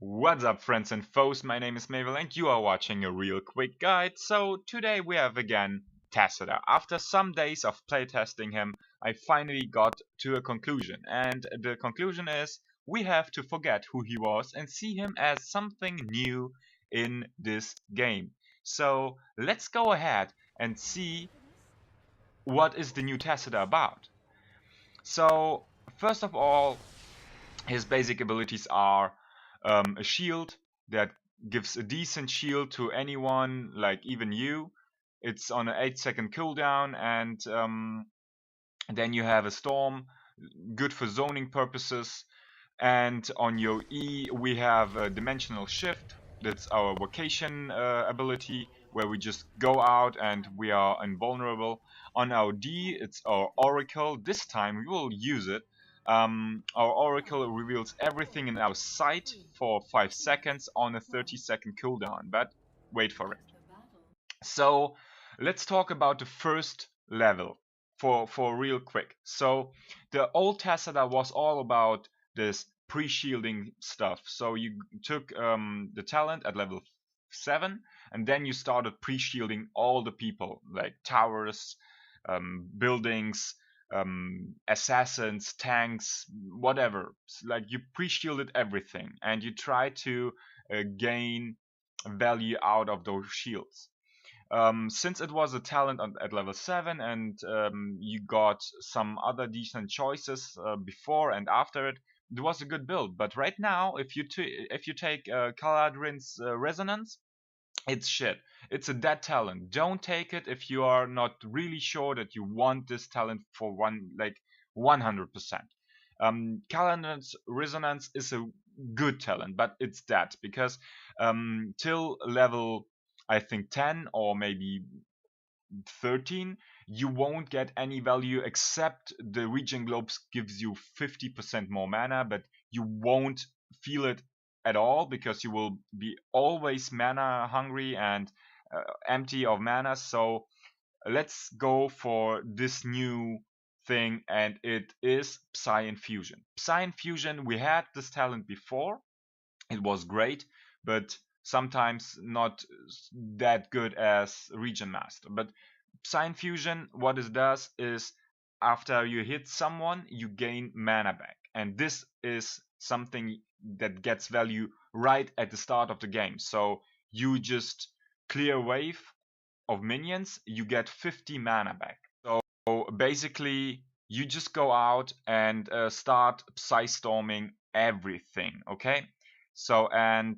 What's up, friends and foes? My name is Mabel and you are watching a real quick guide. So today we have again Tassadar. After some days of playtesting him, I finally got to a conclusion, and the conclusion is we have to forget who he was and see him as something new in this game. So let's go ahead and see what is the new Tassadar about. So first of all, his basic abilities are a shield that gives a decent shield to anyone, like even you. It's on an 8-second cooldown, and then you have a storm, good for zoning purposes. And on your E, we have a dimensional shift. That's our vocation ability, where we just go out and we are invulnerable. On our D, it's our oracle. This time we will use it. Our oracle reveals everything in our sight for 5 seconds on a 30-second cooldown, but wait for it. So let's talk about the first level for real quick. So the old Tassadar was all about this pre-shielding stuff. So you took the talent at level 7, and then you started pre-shielding all the people, like towers, buildings, assassins, tanks, whatever. Like you pre-shielded everything, and you try to gain value out of those shields. Since it was a talent at level 7 and you got some other decent choices before and after it, it was a good build. But right now, if you take Caladrin's Resonance, it's shit. It's a dead talent. Don't take it if you are not really sure that you want this talent for 100%. Caladrin's Resonance is a good talent, but it's dead because till level I think 10 or maybe 13, you won't get any value except the Regen Globes gives you 50% more mana, but you won't feel it at all because you will be always mana hungry and empty of mana. So let's go for this new thing, and it is Psy Infusion. Psy Infusion, we had this talent before. It was great, but sometimes not that good as Regen Master. But Psy Infusion, what it does is after you hit someone, you gain mana back. And this is something that gets value right at the start of the game. So you just clear a wave of minions, you get 50 mana back. So basically, you just go out and start Psy Storming everything, okay? So, and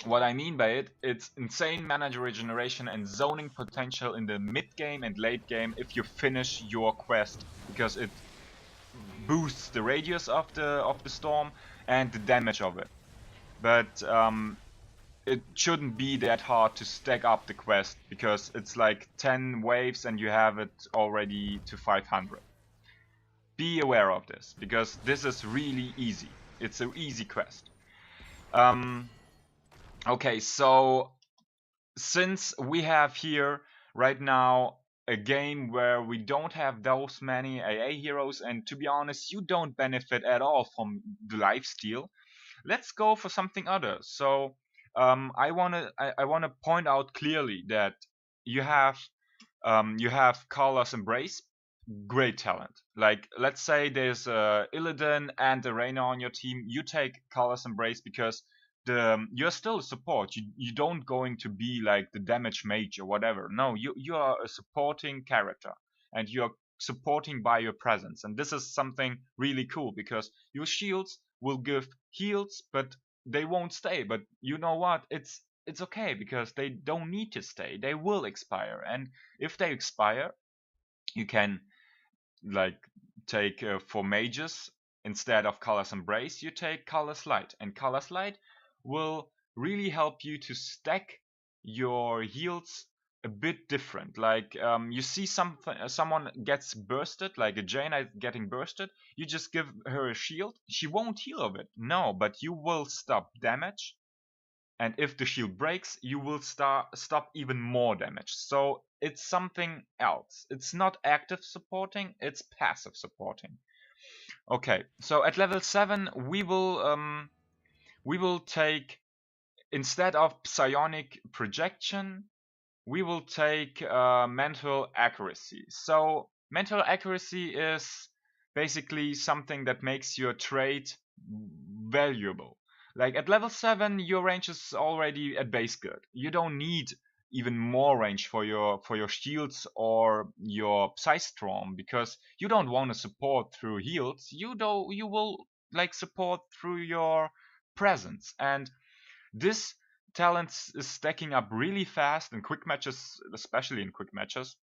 what I mean by it, it's insane mana regeneration and zoning potential in the mid game and late game if you finish your quest, because it boosts the radius of the storm and the damage of it. But it shouldn't be that hard to stack up the quest because it's like 10 waves and you have it already to 500. Be aware of this because this is really easy. It's an easy quest. Okay, so since we have here right now a game where we don't have those many AA heroes, and to be honest, you don't benefit at all from the lifesteal, let's go for something other. So I wanna point out clearly that you have Carla's Embrace, great talent. Like let's say there's Illidan and Arena on your team, you take Carla's Embrace because you're still a support. You don't going to be like the damage mage or whatever. No, you are a supporting character and you're supporting by your presence. And this is something really cool because your shields will give heals, but they won't stay. But you know what? It's okay because they don't need to stay. They will expire, and if they expire, you can like take for mages instead of Color's Embrace, you take Color's Light, and Color's Light will really help you to stack your heals a bit different. Like you see someone gets bursted, like a Jaina getting bursted, you just give her a shield. She won't heal of it, no, but you will stop damage. And if the shield breaks, you will stop even more damage. So it's something else. It's not active supporting, it's passive supporting. Okay, so at level 7 we will we will take, instead of psionic projection, we will take mental accuracy. So mental accuracy is basically something that makes your trait valuable. Like at level 7, your range is already at base good. You don't need even more range for your shields or your Psystorm, because you don't want to support through heals. You will like support through your presence, and this talent is stacking up really fast in quick matches, especially in quick matches.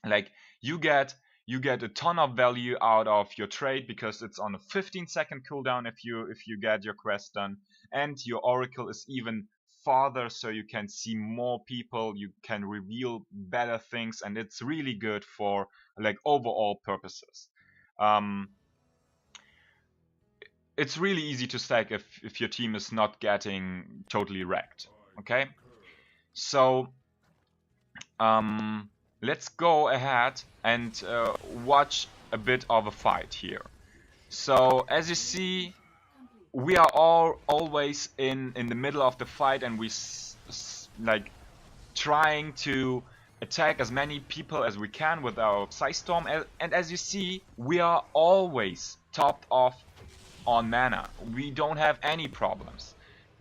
Like you get a ton of value out of your trade because it's on a 15-second cooldown if you get your quest done, and your oracle is even farther, so you can see more people, you can reveal better things, and it's really good for like overall purposes. Um, it's really easy to stack if your team is not getting totally wrecked. Okay, so let's go ahead and watch a bit of a fight here. So as you see, we are all always in the middle of the fight, and we like trying to attack as many people as we can with our Psystorm, and as you see, we are always topped off on mana. We don't have any problems.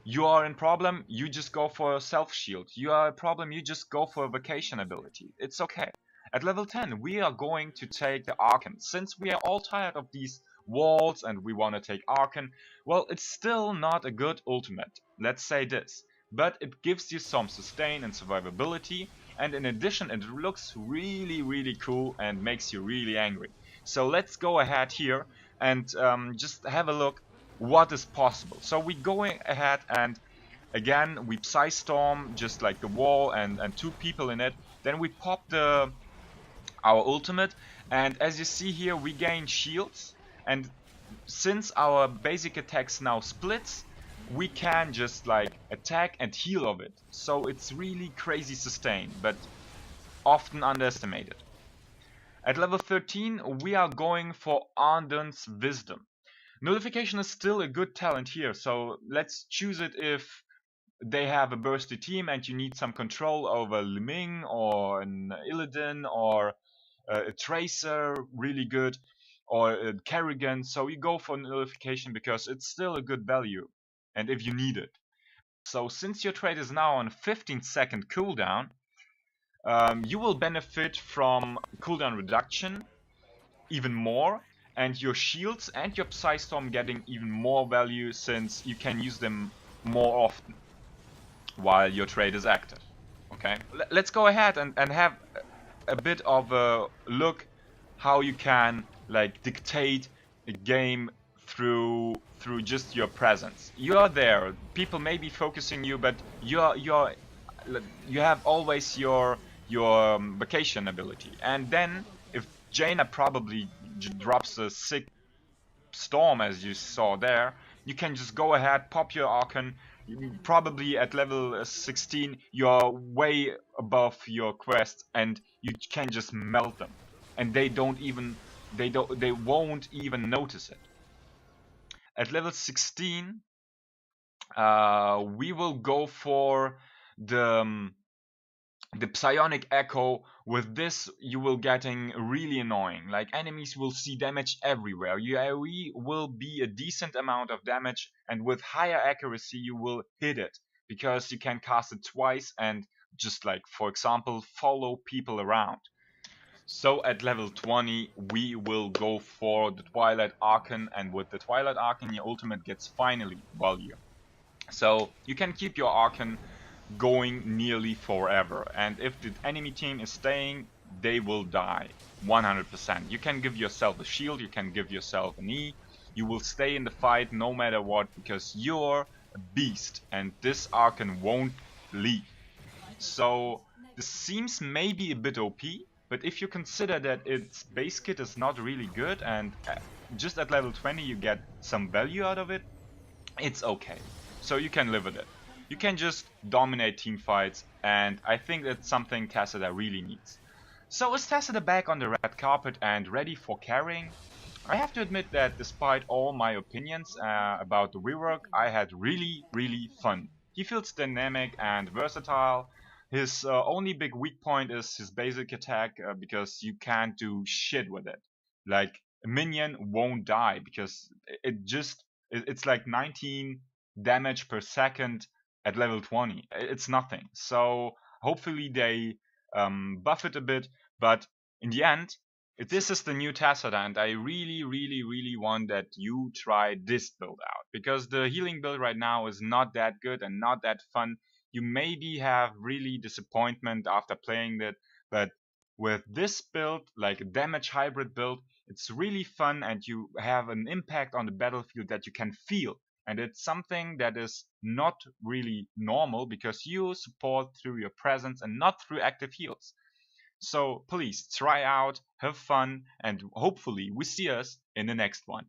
You are in problem, you just go for a self shield. You are a problem, you just go for a vacation ability. It's okay. At level 10, we are going to take the Archon. Since we are all tired of these walls and we want to take Archon, well, it's still not a good ultimate, let's say this. But it gives you some sustain and survivability, and in addition it looks really cool and makes you really angry. So let's go ahead here and just have a look what is possible. So we going ahead and again we Psystorm just like the wall and 2 people in it. Then we pop our ultimate, and as you see here we gain shields, and since our basic attacks now splits, we can just like attack and heal of it. So it's really crazy sustain, but often underestimated. At level 13 we are going for Ardent's Wisdom. Nullification is still a good talent here, so let's choose it if they have a bursty team and you need some control over Liming or an Illidan or a Tracer, really good, or a Kerrigan. So you go for Nullification because it's still a good value, and if you need it. So since your trade is now on a 15-second cooldown, you will benefit from cooldown reduction even more, and your shields and your Psystorm getting even more value since you can use them more often while your trade is active. Okay, let's go ahead and have a bit of a look how you can like dictate a game through just your presence. You're there, people may be focusing you, but you have always your vacation ability, and then if Jaina probably drops a sick storm as you saw there, you can just go ahead, pop your Archon. Probably at level 16 you're way above your quest, and you can just melt them, and they won't even notice it. At level 16 we will go for the psionic echo. With this you will getting really annoying, like enemies will see damage everywhere. Your AoE will be a decent amount of damage, and with higher accuracy you will hit it because you can cast it twice and just like, for example, follow people around. So at level 20 we will go for the Twilight Archon, and with the Twilight Archon your ultimate gets finally value. So you can keep your Archon going nearly forever, and if the enemy team is staying, they will die 100%. You can give yourself a shield, you can give yourself an E, you will stay in the fight no matter what, because you're a beast and this Archon won't leave. So this seems maybe a bit OP, but if you consider that its base kit is not really good and just at level 20 you get some value out of it, it's okay. So you can live with it. You can just dominate team fights, and I think that's something Tassadar really needs. So is Tassadar back on the red carpet and ready for carrying? I have to admit that despite all my opinions about the rework, I had really fun. He feels dynamic and versatile. His only big weak point is his basic attack because you can't do shit with it. Like a minion won't die because it's like 19 damage per second at level 20. It's nothing. So hopefully they buff it a bit, but in the end this is the new Tassadar, and I really want that you try this build out because the healing build right now is not that good and not that fun. You maybe have really disappointment after playing it, but with this build, like a damage hybrid build, it's really fun and you have an impact on the battlefield that you can feel. And it's something that is not really normal because you support through your presence and not through active heals. So please try out, have fun, and hopefully we see us in the next one.